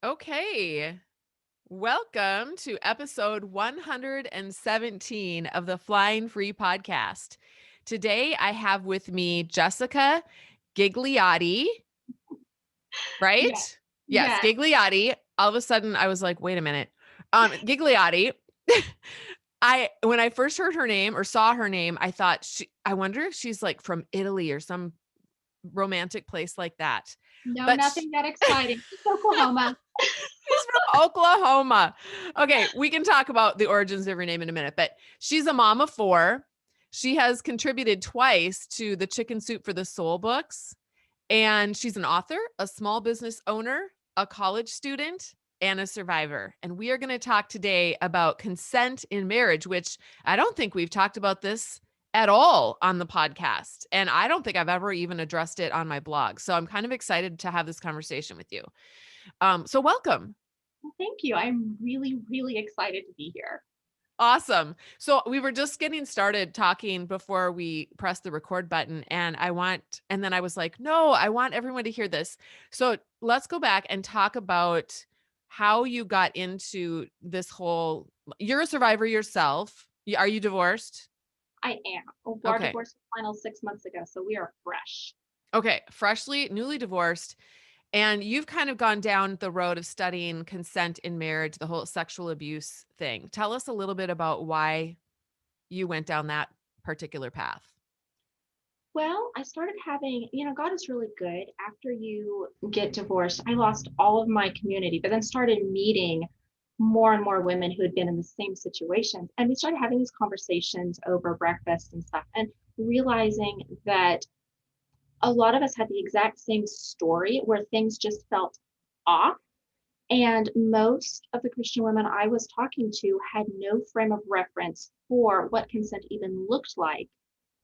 Okay. Welcome to episode 117 of the Flying Free podcast. Today I have with me Jessica Ghigliotti, Yeah. right? Yes, Yeah. Ghigliotti. All of a sudden I was like, wait a minute. Ghigliotti. When I first heard her name or saw her name, I thought I wonder if she's like from Italy or some romantic place like that. No, But nothing that exciting. Just Oklahoma. She's from Oklahoma. Okay, we can talk about the origins of her name in a minute, but she's a mom of four. She has contributed twice to the Chicken Soup for the Soul books, and she's an author, a small business owner, a college student, and a survivor. And we are going to talk today about consent in marriage, which I don't think we've talked about this at all on the podcast. And I don't think I've ever even addressed it on my blog. So I'm kind of excited to have this conversation with you. So welcome. Well, thank you. I'm really, really excited to be here. Awesome. So we were just getting started talking before we pressed the record button, and then I was like, no, I want everyone to hear this. So let's go back and talk about how you got into this whole, you're a survivor yourself. Are you divorced? I am. Our Okay. divorce was final 6 months ago, so we are fresh. Okay. Newly divorced. And you've kind of gone down the road of studying consent in marriage, the whole sexual abuse thing. Tell us a little bit about why you went down that particular path. Well, I started having, God is really good. After you get divorced, I lost all of my community, but then started meeting more and more women who had been in the same situations. And we started having these conversations over breakfast and stuff and realizing that a lot of us had the exact same story where things just felt off. And most of the Christian women I was talking to had no frame of reference for what consent even looked like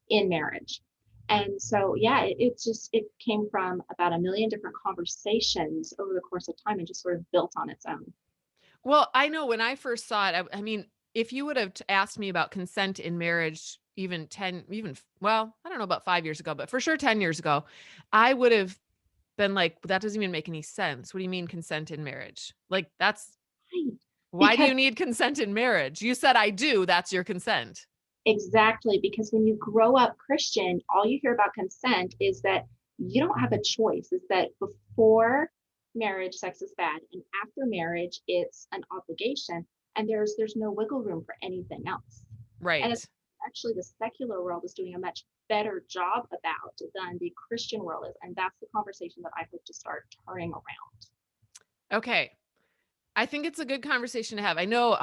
in marriage. And so, yeah, it came from about a million different conversations over the course of time and just sort of built on its own. Well, I know when I first saw it, I mean, if you would have asked me about consent in marriage even 10, well, I don't know about 5 years ago, but for sure 10 years ago, I would have been like, that doesn't even make any sense. What do you mean consent in marriage? Like, Right. why do Because you need consent in marriage? You said I do. That's your consent. exactly, because when you grow up Christian, all you hear about consent is that you don't have a choice, is that before marriage, sex is bad, and after marriage, it's an obligation, and there's no wiggle room for anything else. And it's Right. actually the secular world is doing a much better job about than the Christian world is. And that's the conversation that I hope to start turning around. Okay. I think it's a good conversation to have. I know,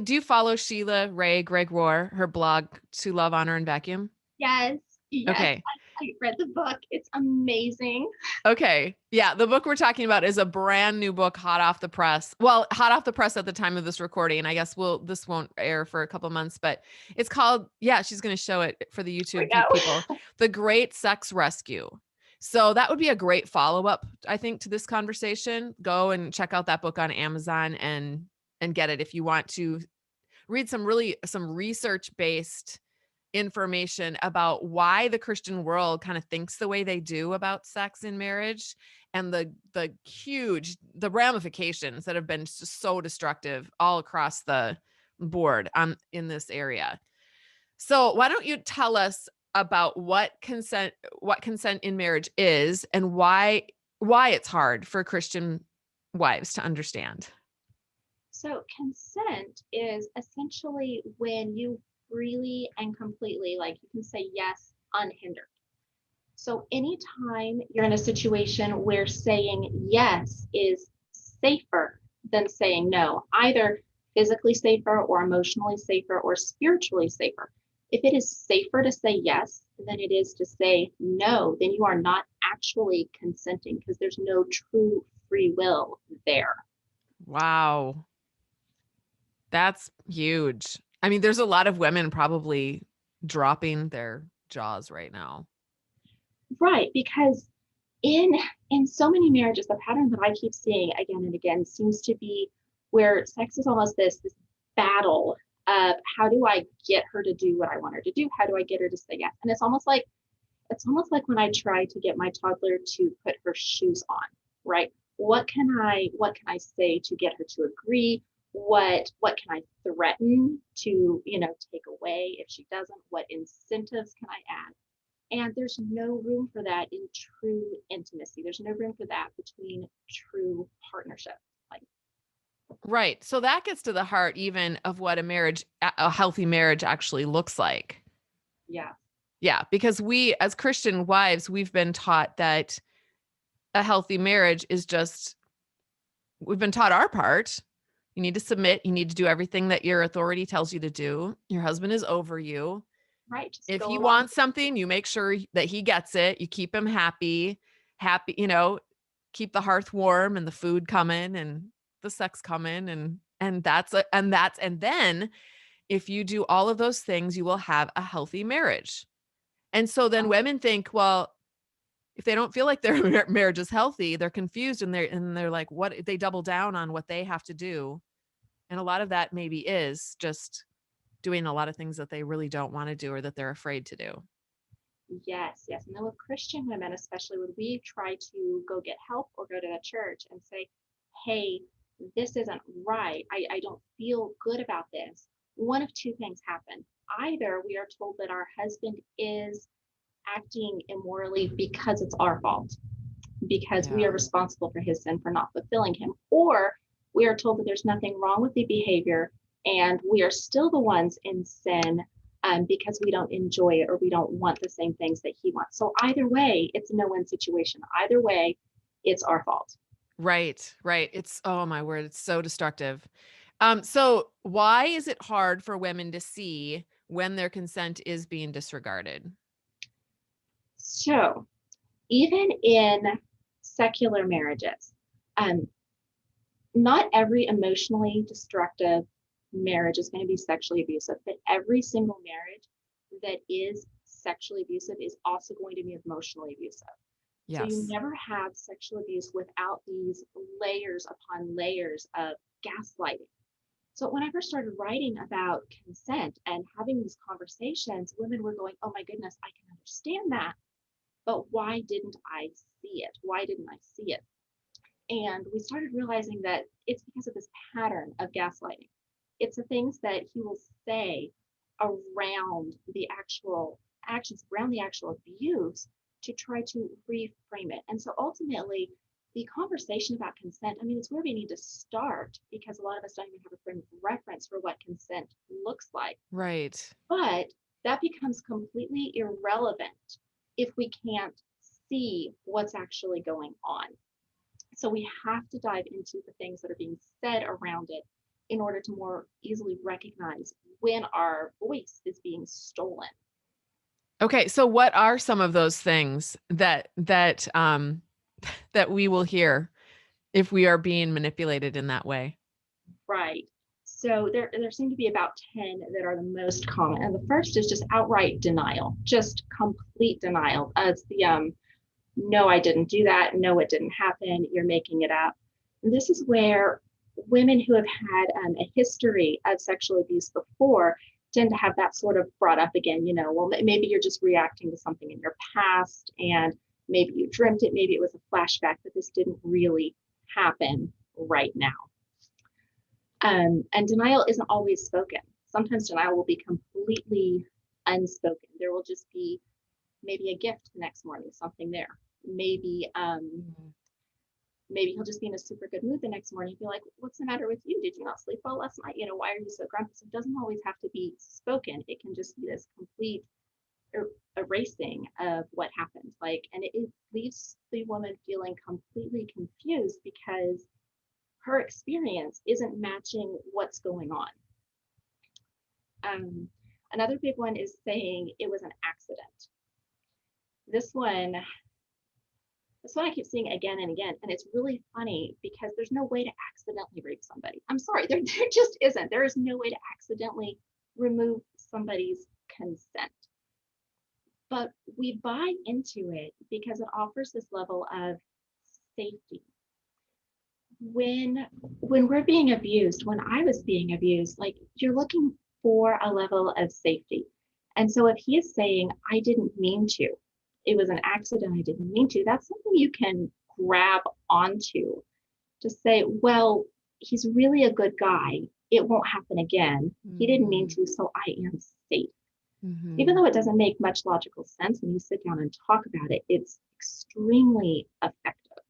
do you follow Sheila Ray Gregoire, her blog, To Love, Honor, and Vacuum? Yes, yes. Okay. I read the book. It's amazing. Okay. Yeah. The book we're talking about is a brand new book, hot off the press. Well, hot off the press at the time of this recording. And I guess this won't air for a couple months, but it's called, yeah, she's going to show it for the There we YouTube people, go. The Great Sex Rescue. So that would be a great follow up, I think, to this conversation. Go and check out that book on Amazon and get it if you want to read some research based information about why the Christian world kind of thinks the way they do about sex in marriage and the ramifications that have been so destructive all across the board in this area. So why don't you tell us about what consent in marriage is and why it's hard for Christian wives to understand. So, consent is essentially when you freely and completely, like you can say yes unhindered. So, anytime you're in a situation where saying yes is safer than saying no, either physically safer or emotionally safer or spiritually safer, if it is safer to say yes than it is to say no, then you are not actually consenting because there's no true free will there. Wow. That's huge. I mean, there's a lot of women probably dropping their jaws right now. Right, because in in so many marriages, the pattern that I keep seeing again and again seems to be where sex is almost this battle of how do I get her to do what I want her to do? How do I get her to say yes? And it's almost like when I try to get my toddler to put her shoes on, right? what can I say to get her to agree? What can I threaten to, take away if she doesn't? What incentives can I add? And there's no room for that in true intimacy. There's no room for that between true partnership. Like, Right. So that gets to the heart even of what a healthy marriage actually looks like. yeah, Yeah, because we as Christian wives, we've been taught that a healthy marriage is just we've been taught our part. You need to submit, you need to do everything that your authority tells you to do. Your husband is over you. right. Just If go he along. wants something, you make sure that he gets it. You keep him happy, keep the hearth warm and the food coming and the sex coming and then if you do all of those things, you will have a healthy marriage. And so then women think, well, if they don't feel like their marriage is healthy, they're confused and they're like, what they double down on what they have to do. And a lot of that maybe is just doing a lot of things that they really don't want to do or that they're afraid to do. Yes, yes. And then with Christian women, especially when we try to go get help or go to the church and say, hey, this isn't right. I don't feel good about this. One of two things happen. Either we are told that our husband is acting immorally because it's our fault, because we are Yeah. responsible for his sin for not fulfilling him, or we are told that there's nothing wrong with the behavior and we are still the ones in sin because we don't enjoy it or we don't want the same things that he wants. So either way, it's a no-win situation. Either way, it's our fault. Right, right. It's oh my word, it's so destructive. So why is it hard for women to see when their consent is being disregarded? So even in secular marriages, um, not every emotionally destructive marriage is going to be sexually abusive, but every single marriage that is sexually abusive is also going to be emotionally abusive. So you Yes. never have sexual abuse without these layers upon layers of gaslighting. So when I first started writing about consent and having these conversations, women were going, oh my goodness, I can understand that. But why didn't I see it? Why didn't I see it? And we started realizing that it's because of this pattern of gaslighting. It's the things that he will say around the actual actions, around the actual abuse to try to reframe it. And so ultimately, the conversation about consent, I mean, it's where we need to start because a lot of us don't even have a frame of reference for what consent looks like. Right. But that becomes completely irrelevant if we can't see what's actually going on. So we have to dive into the things that are being said around it in order to more easily recognize when our voice is being stolen. Okay, so what are some of those things that that we will hear if we are being manipulated in that way? Right. So there seem to be about 10 that are the most common. And the first is just outright denial, just complete denial. It's the no, I didn't do that. No, it didn't happen. You're making it up. And this is where women who have had a history of sexual abuse before tend to have that sort of brought up again. Well, maybe you're just reacting to something in your past and maybe you dreamt it. Maybe it was a flashback, but this didn't really happen right now. And denial isn't always spoken. Sometimes denial will be completely unspoken. There will just be maybe a gift the next morning, something there. Mhm. Maybe he'll just be in a super good mood the next morning. Be like, what's the matter with you? Did you not sleep well last night? Why are you so grumpy? So it doesn't always have to be spoken. It can just be this complete erasing of what happened. And it leaves the woman feeling completely confused because her experience isn't matching what's going on. Um, Another big one is saying it was an accident. This one, this one I keep seeing again and again, and it's really funny because there's no way to accidentally rape somebody. I'm sorry, there just isn't. There is no way to accidentally remove somebody's consent. But we buy into it because it offers this level of safety. When we're being abused, when I was being abused, like you're looking for a level of safety. And so if he is saying, I didn't mean to, it was an accident, I didn't mean to, that's something you can grab onto Just say, well, he's really a good guy. It won't happen again. He didn't mean Mm-hmm. to, so I am safe. Even Mm-hmm. though it doesn't make much logical sense when you sit down and talk about it, it's extremely effective.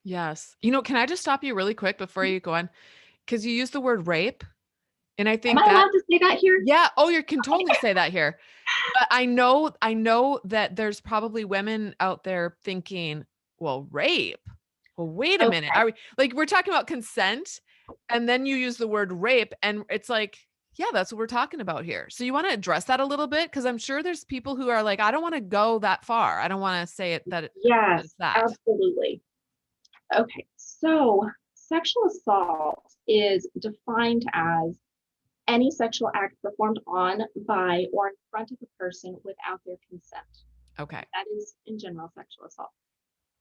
Yes. Can I just stop you really quick before you go on? Because you use the word rape. And I Am think I that, allowed to say that here? yeah, oh, you can totally say that here. But I know that there's probably women out there thinking, well, rape. Well, wait a minute. Okay. Are we like we're talking about consent and then you use the word rape and it's like, yeah, that's what we're talking about here. So you want to address that a little bit because I'm sure there's people who are like, I don't want to go that far. I don't want to say it that it's Yes, that. absolutely. Okay. So sexual assault is defined as any sexual act performed on, by, or in front of a person without their consent. Okay. That is, in general, sexual assault.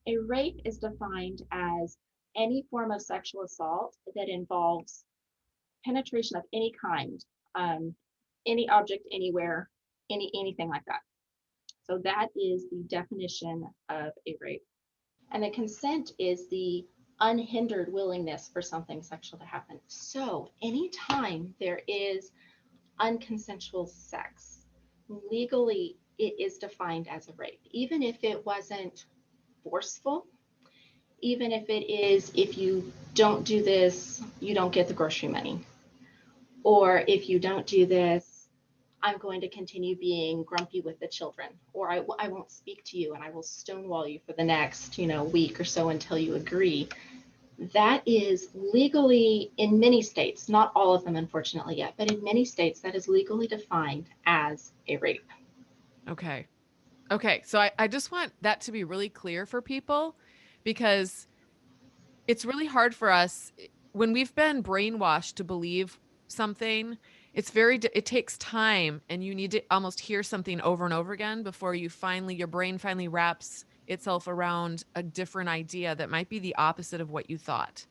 A rape is defined as any form of sexual assault that involves penetration of any kind, um, any object, anywhere, anything like that. So that is the definition of a rape. And the consent is the unhindered willingness for something sexual to happen. So anytime there is unconsensual sex, legally it is defined as a rape, even if it wasn't forceful, even if it is, if you don't do this, you don't get the grocery money. Or if you don't do this, I'm going to continue being grumpy with the children, or I won't speak to you and I will stonewall you for the next, week or so until you agree. That is legally, in many states, not all of them unfortunately yet, but in many states, that is legally defined as a rape. Okay. Okay. So I just want that to be really clear for people because it's really hard for us when we've been brainwashed to believe something. It takes time and you need to almost hear something over and over again before your brain finally wraps itself around a different idea that might be the opposite of what you thought.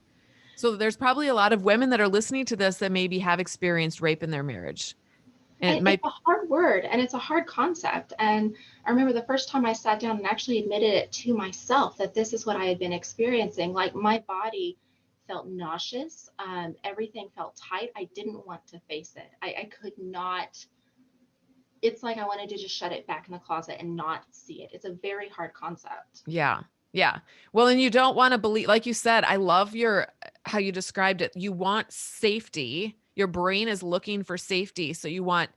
So there's probably a lot of women that are listening to this that maybe have experienced rape in their marriage. And it And it's might, a hard word and it's a hard concept. And I remember the first time I sat down and actually admitted it to myself that this is what I had been experiencing. Like my body felt nauseous. Everything felt tight. I didn't want to face it. I could not. It's like I wanted to just shut it back in the closet and not see it. It's a very hard concept. yeah. Yeah. Well, and you don't want to believe, like you said, I love how you described it. You want safety. Your brain is looking for safety. So you want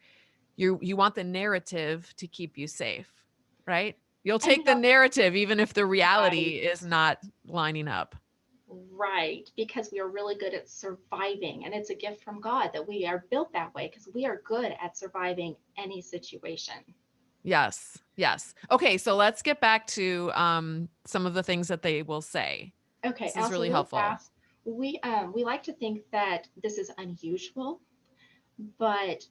the narrative to keep you safe, right? You'll And take the narrative even if the right, reality is not lining up. right, because we are really good at surviving. And it's a gift from God that we are built that way because we are good at surviving any situation. Yes. Yes. Okay, so let's get back to some of the things that they will say. Okay, This is also really really helpful. fast, we like to think that this is unusual, but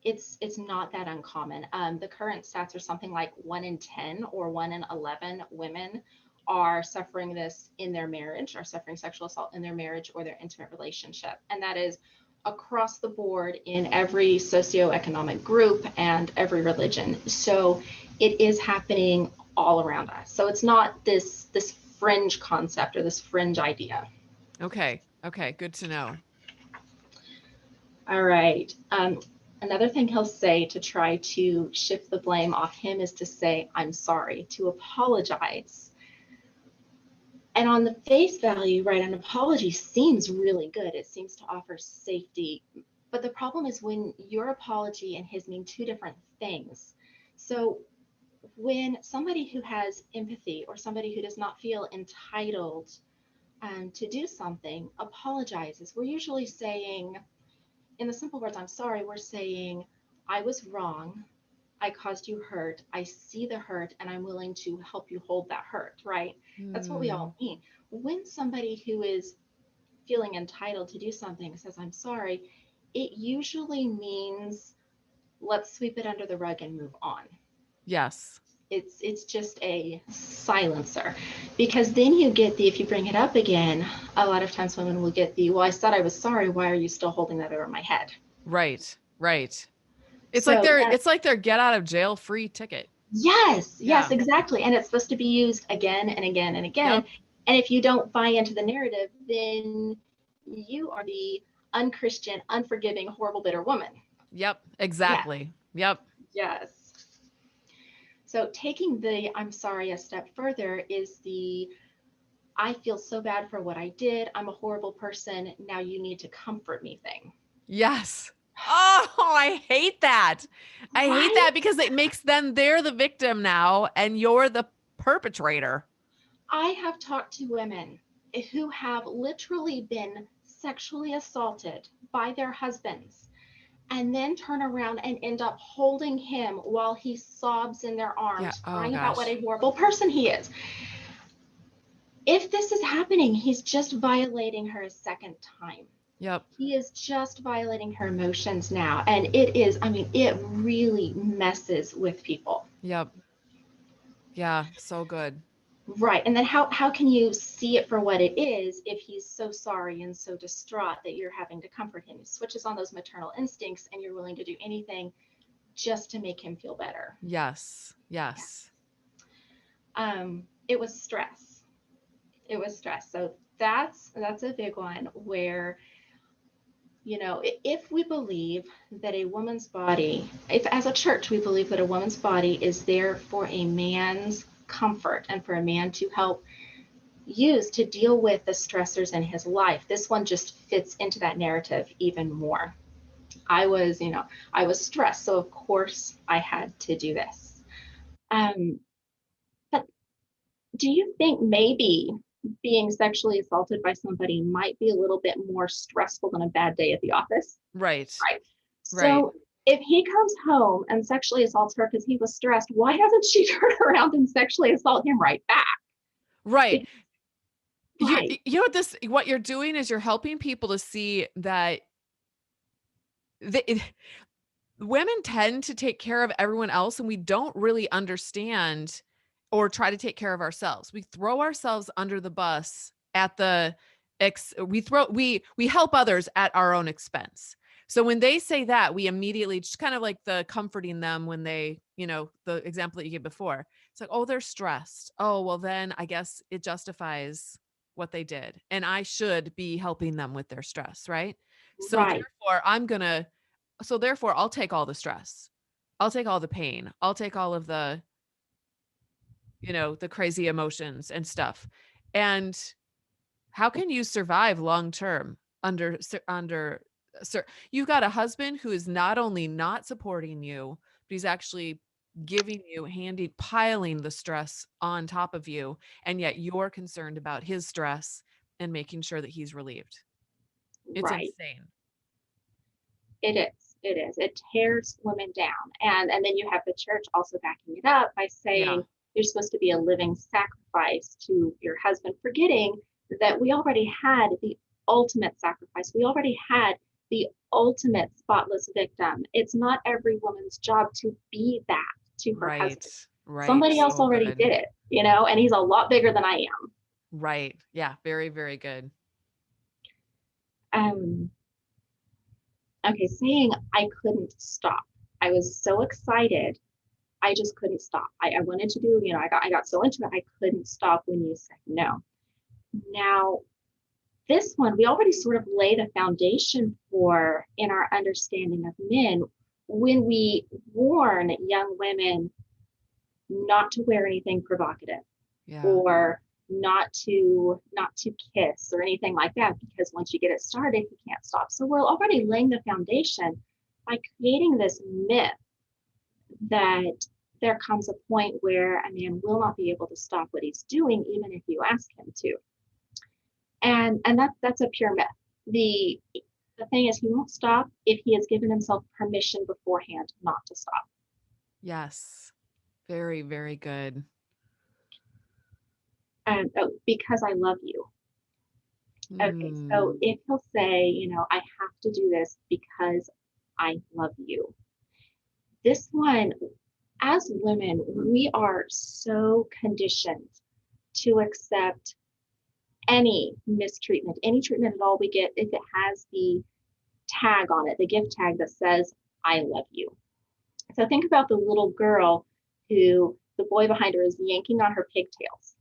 it's not that uncommon. The current stats are something like 1 in 10 or 1 in 11 women are suffering this in their marriage, are suffering sexual assault in their marriage or their intimate relationship, and that is across the board in every socioeconomic group and every religion. So it is happening all around us. So it's not this fringe concept or this fringe idea. Okay. Okay, good to know. All right. Another thing he'll say to try to shift the blame off him is to say, I'm sorry, to apologize. And on the face value, right, an apology seems really good. It seems to offer safety. But the problem is when your apology and his mean two different things. So when somebody who has empathy or somebody who does not feel entitled to do something apologizes, we're usually saying, in the simple words, I'm sorry, we're saying, I was wrong. I caused you hurt. I see the hurt and I'm willing to help you hold that hurt, right? That's what we Hmm. all mean. When somebody who is feeling entitled to do something says, I'm sorry, it usually means let's sweep it under the rug and move on. Yes. It's just a silencer, because then you get the, if you bring it up again, a lot of times women will get the, well, I said I was sorry, why are you still holding that over my head? Right. Right. It's like So their that, it's like their get out of jail free ticket. yes, yes, Yeah. exactly. And it's supposed to be used again and again and again. Yep. And if you don't buy into the narrative, then you are the unchristian, unforgiving, horrible, bitter woman. Yep, Yeah. exactly. Yep. Yes. So taking the I'm sorry a step further is the I feel so bad for what I did. I'm a horrible person. Now you need to comfort me thing. Yes. Oh, I hate that. I hate Right? that because it makes them, they're the victim now and you're the perpetrator. I have talked to women who have literally been sexually assaulted by their husbands and then turn around and end up holding him while he sobs in their Yeah. arms, Oh crying about what gosh. a horrible person he is. If this is happening, he's just violating her a second time. Yep. He is just violating her emotions now. And it is, I mean, it really messes with people. Yep. Yeah. So good. Right. And then how can you see it for what it is if he's so sorry and so distraught that you're having to comfort him? He switches on those maternal instincts and you're willing to do anything just to make him feel better. Yes. Yeah. Yes. It was stress. It was stress. So that's a big one where, you know, if we believe that a woman's body, if as a church we believe that a woman's body is there for a man's comfort and for a man to help use to deal with the stressors in his life, this one just fits into that narrative even more. I was stressed, so of course I had to do this. Um, but do you think maybe being sexually assaulted by somebody might be a little bit more stressful than a bad day at the office? Right. Right. Right. So if he comes home and sexually assaults her because he was stressed, why doesn't she turn around and sexually assault him right back? Right. You Right. you know what this, what you're doing is you're helping people to see that they, women tend to take care of everyone else and we don't really understand or try to take care of ourselves. We throw ourselves under the bus at the we help others at our own expense. So when they say that, we immediately just kind of like the comforting them when they, you know, the example that you gave before. It's like, "Oh, they're stressed. Oh, well then I guess it justifies what they did and I should be helping them with their stress, right? So Right. therefore I'll take all the stress. I'll take all the pain. I'll take all of the, you know, the crazy emotions and stuff. And how can you survive long term under sir, you've got a husband who is not only not supporting you, but he's actually giving you piling the stress on top of you, and yet you're concerned about his stress and making sure that he's relieved. It's Right. insane. It is. It is. It tears women down. And then you have the church also backing it up by Yeah. saying you're supposed to be a living sacrifice to your husband, forgetting that we already had the ultimate sacrifice. We already had the ultimate spotless victim. It's not every woman's job to be that to her Right. husband. Right. Somebody else So already good. did it, you know, and he's a lot bigger than I Right. Yeah. Very, very good. am. Okay, saying I couldn't stop. I was so excited I just couldn't stop. I wanted to do, you know, I got so into it, I couldn't stop when you said no. Now, this one, we already sort of lay the foundation for in our understanding of men when we warn young women not to wear anything provocative Yeah. or not to kiss or anything like that because once you get it started you can't stop. So we're already laying the foundation by creating this myth that there comes a point where a man will not be able to stop what he's doing even if you ask him to. And that's a pure myth. The thing is he won't stop if he has given himself permission beforehand not to stop. Yes. Very, very good. And oh, because I love you. Okay, so Mm. if he'll say, you know, I have to do this because I love you. This one, as women, we are so conditioned to accept any mistreatment, any treatment at all we get, if it has the tag on it, the gift tag that says, I love you. So think about the little girl who the boy behind her is yanking on her pigtails.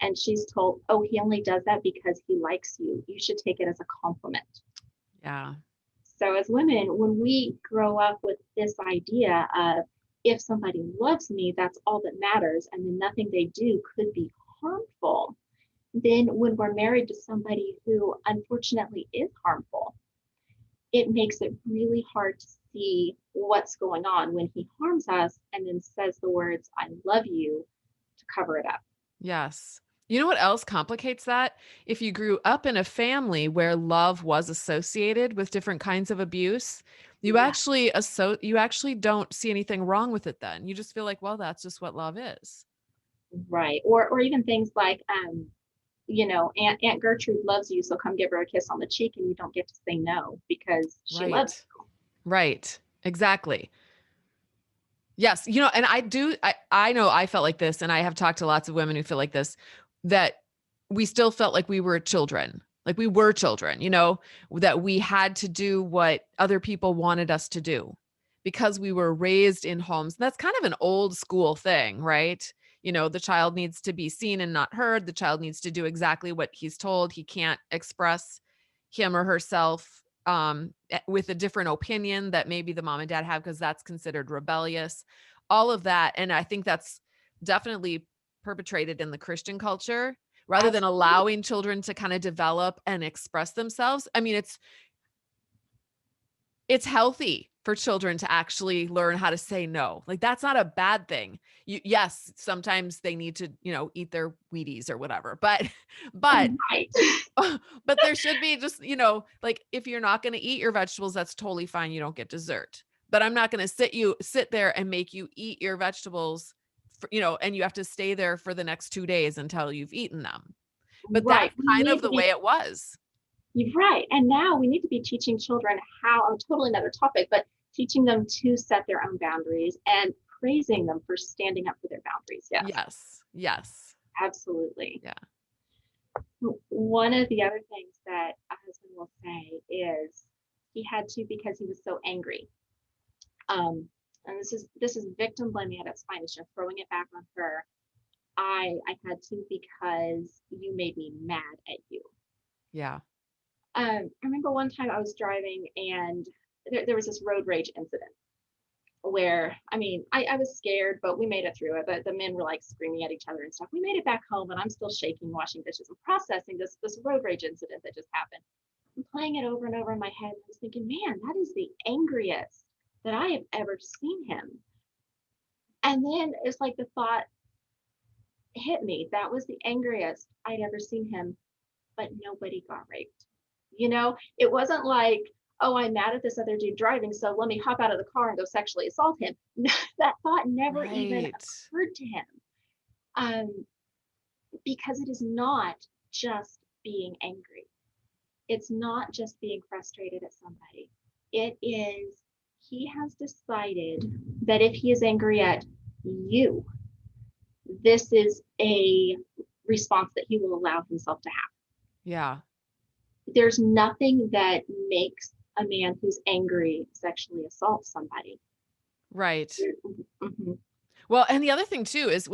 And she's told, oh, he only does that because he likes you. You should take it as a compliment. Yeah. So as women, when we grow up with this idea of if somebody loves me, that's all that matters, and then nothing they do could be harmful, then when we're married to somebody who unfortunately is harmful, it makes it really hard to see what's going on when he harms us and then says the words, I love you, to cover it up. Yes. You know what else complicates that? If you grew up in a family where love was associated with different kinds of abuse, Yeah, you actually don't see anything wrong with it then. You just feel like, well, that's just what love is. right. Or even things like Aunt Gertrude loves you, so come give her a kiss on the cheek, and you don't get to say no because she loves Right. Right. Exactly. Yes, and I know I felt like this, and I have talked to lots of women who feel like this, that we still felt like we were children. Like we were children, that we had to do what other people wanted us to do because we were raised in homes. That's kind of an old school thing, right? The child needs to be seen and not heard. The child needs to do exactly what he's told. He can't express him or herself with a different opinion that maybe the mom and dad have because that's considered rebellious, all of that. And I think that's definitely perpetrated in the Christian culture rather than absolutely. allowing children to kind of develop and express themselves. I mean, it's healthy for children to actually learn how to say no. Like that's not a bad thing. Yes, sometimes they need to, eat their Wheaties or whatever, but Right. but there should be just, like if you're not going to eat your vegetables, that's totally fine. You don't get dessert. But I'm not going to sit there and make you eat your vegetables, and you have to stay there for the next 2 days until you've eaten them. But Right. that's We kind need of to the be way it was. right. And now we need to be teaching children how, totally another topic, but teaching them to set their own boundaries and praising them for standing up for their boundaries. Yes, Yes. Yes. absolutely. Yeah. One of the other things that a husband will say is he had to because he was so angry. And this is victim blaming at its finest, just throwing it back on her. I had to because you made me mad at you. Yeah. I remember one time I was driving and there was this road rage incident where, I mean, I was scared, but we made it through it. The men were like screaming at each other and stuff. We made it back home, and I'm still shaking, washing dishes, and processing this road rage incident that just happened. I'm playing it over and over in my head. And I was thinking, man, that is the angriest that I have ever seen him. And then it's like the thought hit me. That was the angriest I'd ever seen him, but nobody got raped. It wasn't like, oh, I'm mad at this other dude driving, so let me hop out of the car and go sexually assault him. That thought never even Right. occurred to him. Because it is not just being angry. It's not just being frustrated at somebody. It is, he has decided that if he is angry at you, this is a response that he will allow himself to have. Yeah. There's nothing that makes a man who's angry sexually assault somebody. Right. Mm-hmm. Well, and the other thing too is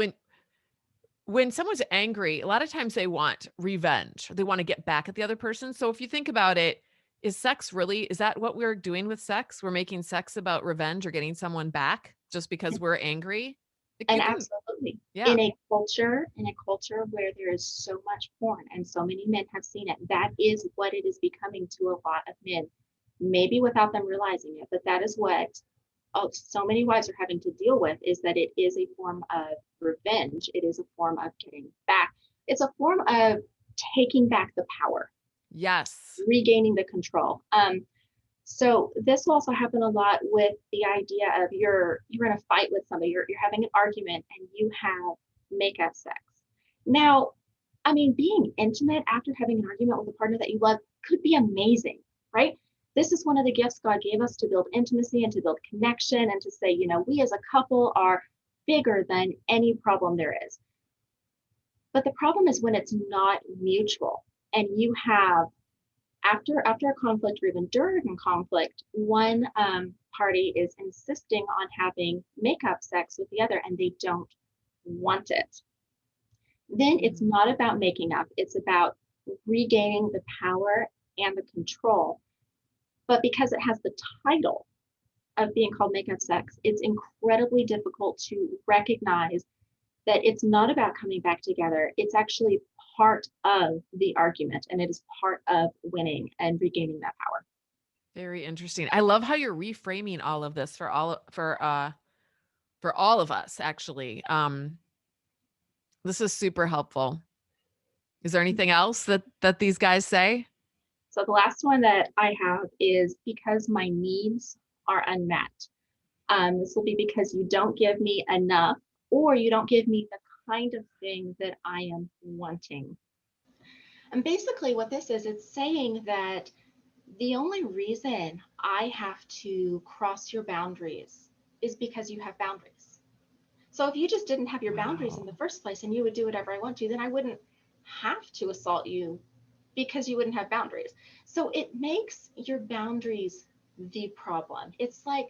when someone's angry, a lot of times they want revenge. They want to get back at the other person. So if you think about it, is that what we're doing with sex? We're making sex about revenge or getting someone back just because we're angry? Like And you can, absolutely, yeah. in a culture where there is so much porn and so many men have seen it, that is what it is becoming to a lot of men, maybe without them realizing it, but that is what so many wives are having to deal with, is that it is a form of revenge. It is a form of getting back. It's a form of taking back the power, Yes. regaining the control. So this will also happen a lot with the idea of you're in a fight with somebody, you're having an argument, and you have makeup sex. Now, I mean, being intimate after having an argument with a partner that you love could be amazing, right? This is one of the gifts God gave us, to build intimacy and to build connection and to say, we as a couple are bigger than any problem there is. But the problem is when it's not mutual and you have, after a conflict or even during a conflict, one party is insisting on having makeup sex with the other and they don't want it. Then it's Mm. not about making up, it's about regaining the power and the control. But because it has the title of being called make up sex, it's incredibly difficult to recognize that it's not about coming back together. It's actually part of the argument and it is part of winning and regaining that power. Very interesting. I love how you're reframing all of this for all of us actually. This is super helpful. Is there anything else that these guys say? So the last one that I have is because my needs are unmet. This will be because you don't give me enough or you don't give me the kind of thing that I am wanting. And basically, what this is, it's saying that the only reason I have to cross your boundaries is because you have boundaries. So if you just didn't have your boundaries in the Wow. first place and you would do whatever I want to, then I wouldn't have to assault you because you wouldn't have boundaries. So it makes your boundaries the problem. It's like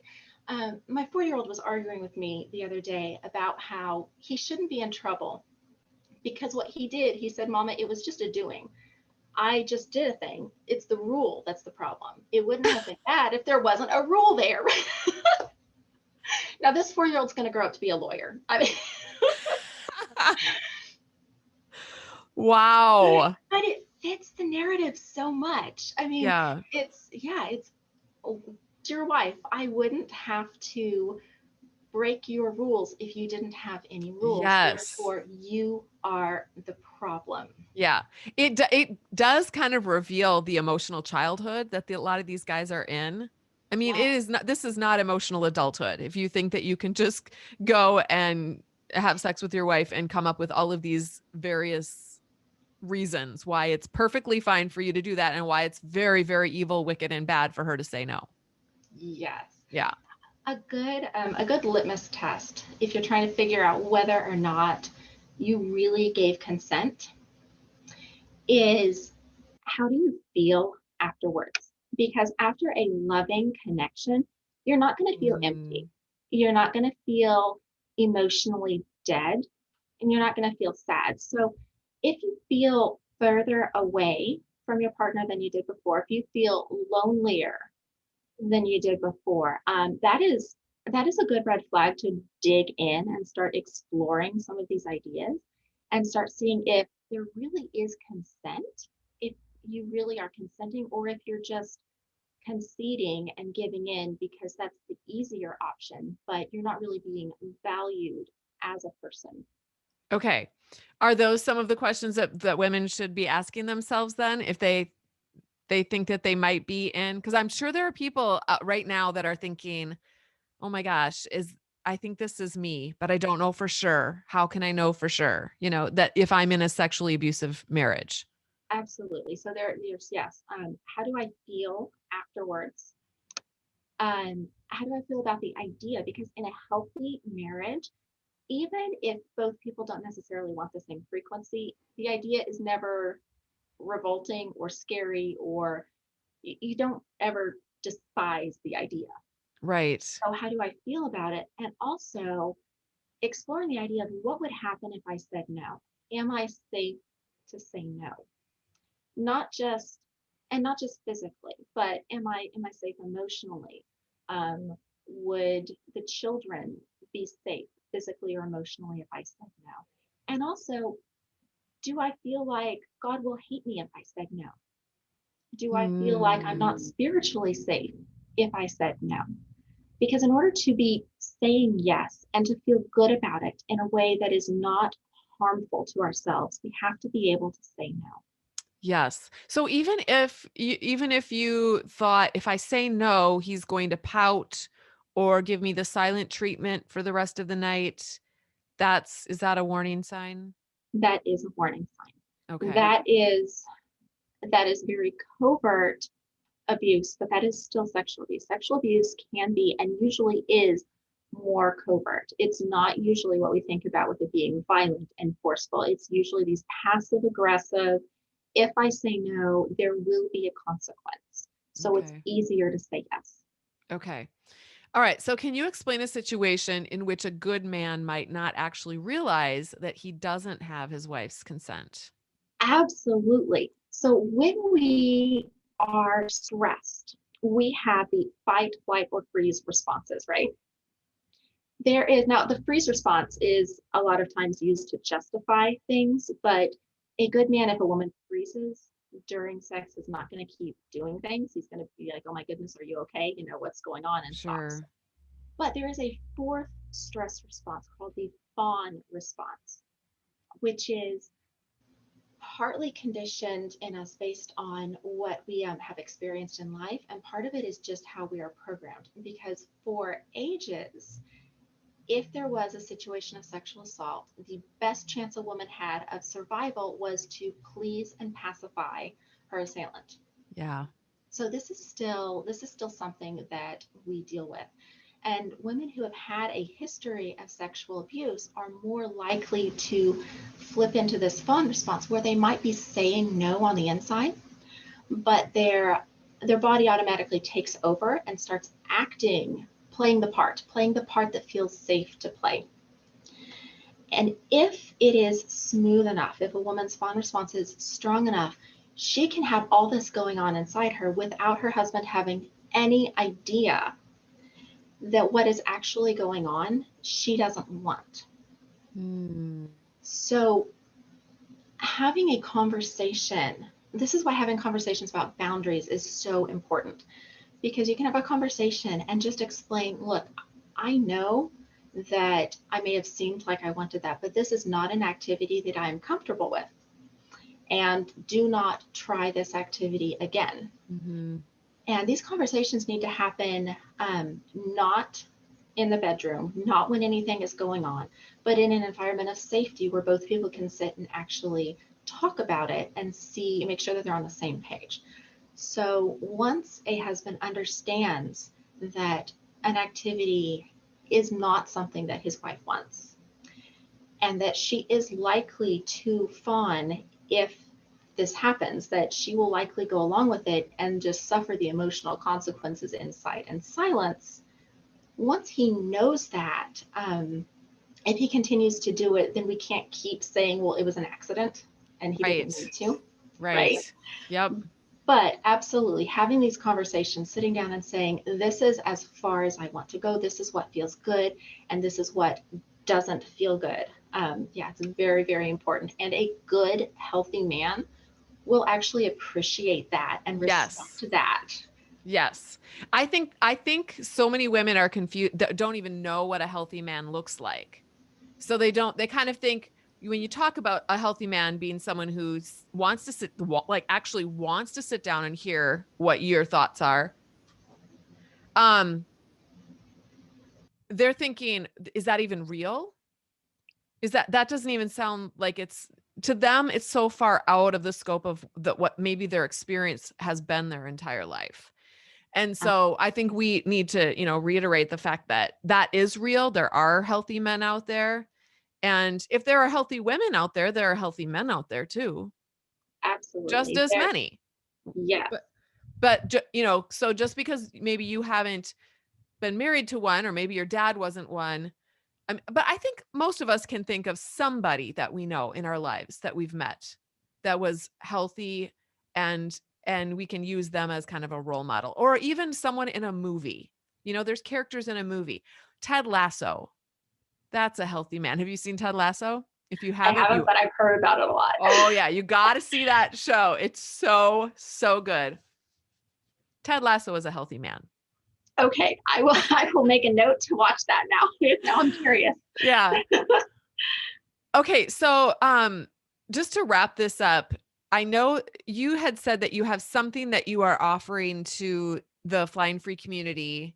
my 4-year-old was arguing with me the other day about how he shouldn't be in trouble because what he did, he said, Mama, it was just a doing. I just did a thing. It's the rule that's the problem. It wouldn't have been bad if there wasn't a rule there. Now, this 4-year-old's going to grow up to be a lawyer. I mean, Wow. but it fits the narrative so much. I mean, Yeah. it's, oh, dear wife, I wouldn't have to break your rules if you didn't have any rules. Yes. Therefore, you are the problem. Yeah. It does kind of reveal the emotional childhood that a lot of these guys are in. I mean, it is Yes. not this is not emotional adulthood. If you think that you can just go and have sex with your wife and come up with all of these various reasons why it's perfectly fine for you to do that and why it's very, very evil, wicked, and bad for her to say no. Yes. Yeah. A good litmus test, if you're trying to figure out whether or not you really gave consent, is how do you feel afterwards? Because after a loving connection, you're not going to feel empty. Mm, You're not going to feel emotionally dead, and you're not going to feel sad. So if you feel further away from your partner than you did before, if you feel lonelier than you did before, that is a good red flag to dig in and start exploring some of these ideas and start seeing if there really is consent, if you really are consenting, or if you're just conceding and giving in because that's the easier option, but you're not really being valued as a person. okay. Are those some of the questions that women should be asking themselves then if they think that they might be in? Because I'm sure there are people right now that are thinking, oh my gosh, is I think this is me, but I don't know for sure. How can I know for sure? That if I'm in a sexually abusive marriage. Absolutely. So there's yes. How do I feel afterwards? How do I feel about the idea? Because in a healthy marriage, even if both people don't necessarily want the same frequency, the idea is never revolting or scary, or you don't ever despise the idea. Right. So, how do I feel about it? And also exploring the idea of what would happen if I said no? Am I safe to say no? Not just not just physically, but am I safe emotionally? Would the children be safe physically or emotionally if I said no? And also, do I feel like God will hate me if I said no? Do I feel like I'm not Mm, spiritually safe if I said no? Because in order to be saying yes and to feel good about it in a way that is not harmful to ourselves, we have to be able to say no. yes. So even if you thought if I say no, he's going to pout or give me the silent treatment for the rest of the night, is that a warning sign? That is a warning sign. Okay. That is very covert abuse, but that is still sexual abuse. Sexual abuse can be and usually is more covert. It's not usually what we think about with it being violent and forceful. It's usually these passive aggressive, if I say no, there will be a consequence. So it's Okay. easier to say yes. Okay. All right. So can you explain a situation in which a good man might not actually realize that he doesn't have his wife's consent? Absolutely. So when we are stressed, we have the fight, flight, or freeze responses, right? There is now the freeze response is a lot of times used to justify things, but a good man, if a woman freezes during sex, is not going to keep doing things. He's going to be like, oh my goodness, are you okay? You know, what's going on? And stops. Sure. But there is a fourth stress response called the fawn response, which is partly conditioned in us based on what we have experienced in life. And part of it is just how we are programmed. Because for ages, if there was a situation of sexual assault, the best chance a woman had of survival was to please and pacify her assailant. Yeah. So this is still something that we deal with. And women who have had a history of sexual abuse are more likely to flip into this fawn response where they might be saying no on the inside, but their body automatically takes over and starts acting, playing the part that feels safe to play. And if it is smooth enough, if a woman's fawn response is strong enough, she can have all this going on inside her without her husband having any idea that what is actually going on, she doesn't want. Mm, So, having a conversation, this is why having conversations about boundaries is so important, because you can have a conversation and just explain, look, I know that I may have seemed like I wanted that, but this is not an activity that I'm comfortable with. And do not try this activity again. hmm. And these conversations need to happen not in the bedroom, not when anything is going on, but in an environment of safety where both people can sit and actually talk about it and make sure that they're on the same page. So once a husband understands that an activity is not something that his wife wants, and that she is likely to fawn if this happens, that she will likely go along with it and just suffer the emotional consequences inside in silence. Once he knows that, if he continues to do it, then we can't keep saying, well, it was an accident and he didn't Right. mean to, Right. right? Yep. But absolutely having these conversations, sitting down and saying, this is as far as I want to go, this is what feels good, and this is what doesn't feel good. Yeah, it's very, very important. And a good, healthy man will actually appreciate that and Yes. respect that. Yes. I think so many women are confused, don't even know what a healthy man looks like. So they kind of think when you talk about a healthy man being someone who wants to like actually wants to sit down and hear what your thoughts are, um, they're thinking, is that even real? Is that doesn't even sound like it's to them, it's so far out of the scope of what maybe their experience has been their entire life. And so I think we need to, reiterate the fact that that is real. There are healthy men out there. And if there are healthy women out there, there are healthy men out there too, just Absolutely. as many. Yes, But so just because maybe you haven't been married to one, or maybe your dad wasn't one, but I think most of us can think of somebody that we know in our lives that we've met that was healthy, and we can use them as kind of a role model, or even someone in a movie. There's characters in a movie. Ted Lasso, that's a healthy man. Have you seen Ted Lasso? If you I haven't, haven't, but I've heard about it a lot. oh yeah, you got to see that show. It's so, so good. Ted Lasso is a healthy man. Okay, I will make a note to watch that now. Now I'm curious. Yeah. Okay, so just to wrap this up, I know you had said that you have something that you are offering to the Flying Free community.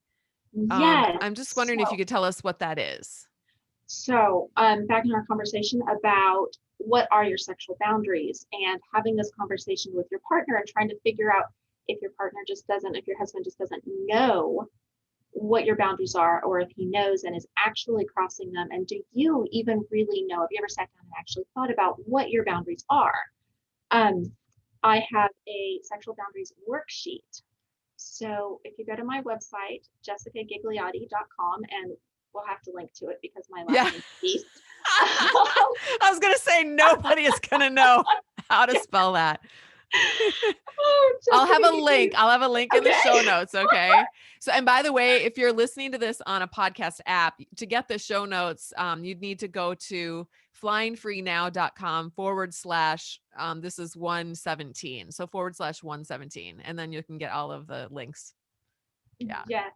Yes. I'm just wondering if you So, could tell us what that is. back in our conversation about what are your sexual boundaries and having this conversation with your partner and trying to figure out if your partner just doesn't, if your husband just doesn't know what your boundaries are, or if he knows and is actually crossing them. And do you even really know? Have you ever sat down and actually thought about what your boundaries are? Um, I have a sexual boundaries worksheet So if you go to my website, jessicaghigliotti.com, and we'll have to link to it because my last Yeah. name's Beast. I was going to say nobody is going to know how to spell that. Oh, I'll have a Jessica link. I'll have a link in the Okay. show notes. Okay. So, and by the way, if you're listening to this on a podcast app, to get the show notes, you'd need to go to flyingfreenow.com / this is 117. So / 117. And then you can get all of the links. Yeah. Yeah.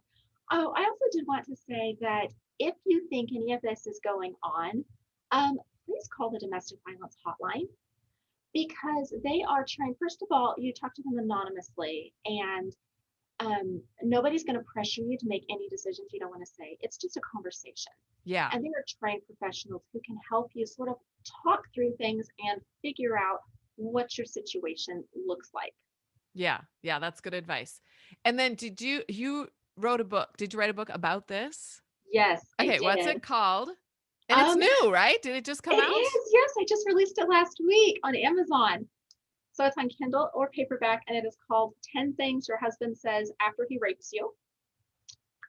Oh, I also did want to say that if you think any of this is going on, please call the domestic violence hotline because they are trying. First of all, you talk to them anonymously, and nobody's going to pressure you to make any decisions you don't want to say. It's just a conversation. Yeah. And they are trained professionals who can help you sort of talk through things and figure out what your situation looks like. Yeah. Yeah. That's good advice. And then you wrote a book. Did you write a book about this? Yes, I Okay. What's did. it called? And it's Um, new, right? Did it just come it out? is, yes, I just released it last week on Amazon. So it's on Kindle or paperback, and it is called 10 Things Your Husband Says After He Rapes You.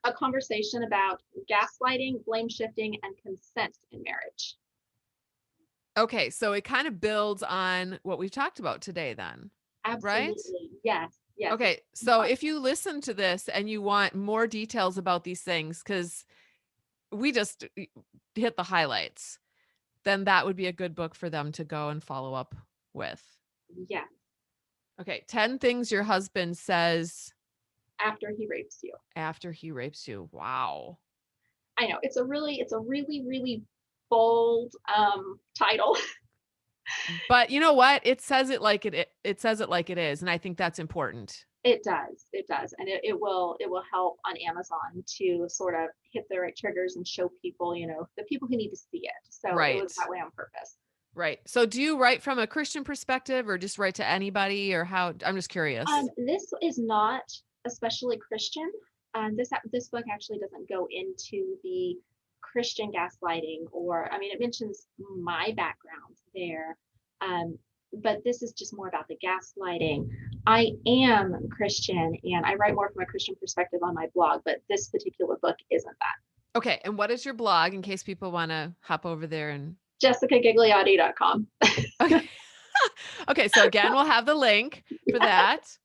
A conversation about gaslighting, blame shifting, and consent in marriage. Okay, so it kind of builds on what we've talked about today then, right? Absolutely. Yes. Yes. Okay, so if you listen to this and you want more details about these things, because we just hit the highlights, then that would be a good book for them to go and follow up with. Yeah. Okay, 10 things your husband says After he rapes you. after he rapes you. Wow. I know it's a really bold title. But you know what? It says it like it says it like it is, and I think that's important. It does, and it will help on Amazon to sort of hit the right triggers and show people, the people who need to see it. So it was Right. that way on purpose. Right. So do you write from a Christian perspective or just write to anybody or how? I'm just curious. This is not especially Christian. This book actually doesn't go into the Christian gaslighting, or I mean, it mentions my background there, but this is just more about the gaslighting. I am Christian, and I write more from a Christian perspective on my blog, but this particular book isn't that. Okay. And what is your blog in case people want to hop over there and JessicaGhigliotti.com. okay. Okay. So again, we'll have the link for that.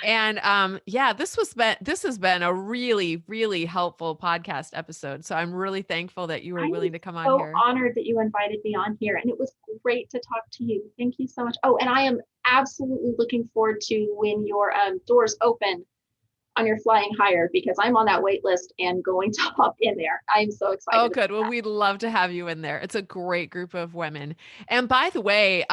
And yeah, this has been a really, really helpful podcast episode. So I'm really thankful that you were I'm willing to come on so here. honored that you invited me on here, and it was great to talk to you. Thank you so much. Oh, and I am absolutely looking forward to when your doors open on your flying higher, because I'm on that wait list and going to hop in there. I'm so excited. Oh, good. Well, we'd love to have you in there. It's a great group of women. And by the way,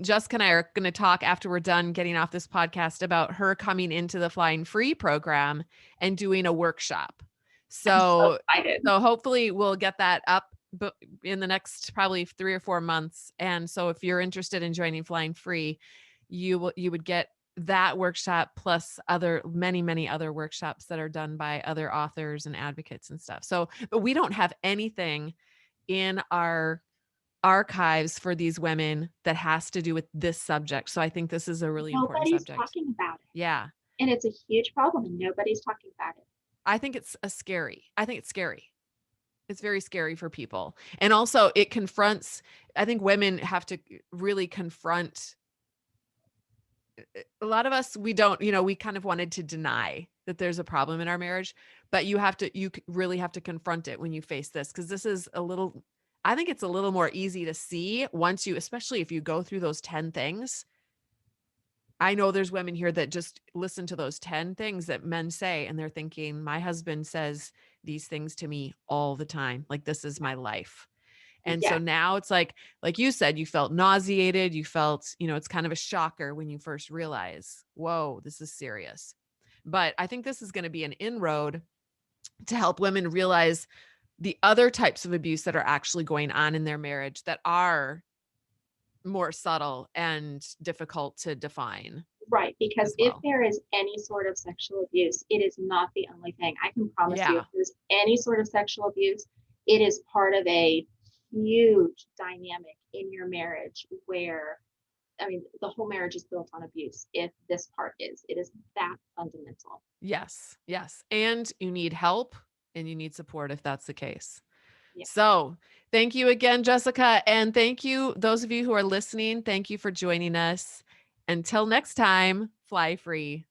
Jessica and I are going to talk after we're done getting off this podcast about her coming into the Flying Free program and doing a workshop. So excited. So hopefully we'll get that up in the next probably 3 or 4 months. And so if you're interested in joining Flying Free, you would get that workshop plus many other workshops that are done by other authors and advocates and stuff. So, but we don't have anything in our archives for these women that has to do with this subject. So I think this is a really important Nobody's subject. talking about it. Yeah. And it's a huge problem, and nobody's talking about it. I think it's scary. It's very scary for people. And also it confronts, I think women have to really confront. A lot of us, we don't, we kind of wanted to deny that there's a problem in our marriage, but you really have to confront it when you face this. Cause this is I think it's a little more easy to see once especially if you go through those 10 things. I know there's women here that just listen to those 10 things that men say, and they're thinking, my husband says these things to me all the time. Like, this is my life. And so now it's like you said, you felt nauseated. You felt, it's kind of a shocker when you first realize, whoa, this is serious. But I think this is going to be an inroad to help women realize the other types of abuse that are actually going on in their marriage that are more subtle and difficult to define. Right, because if there is any sort of sexual abuse, it is not the only thing. I can promise you, if there's any sort of sexual abuse, it is part of a huge dynamic in your marriage where I mean, the whole marriage is built on abuse. If this part is, it is that fundamental. Yes. Yes. And you need help and you need support if that's the case. Yeah. So thank you again, Jessica. And thank you, those of you who are listening. Thank you for joining us. Until next time, fly free.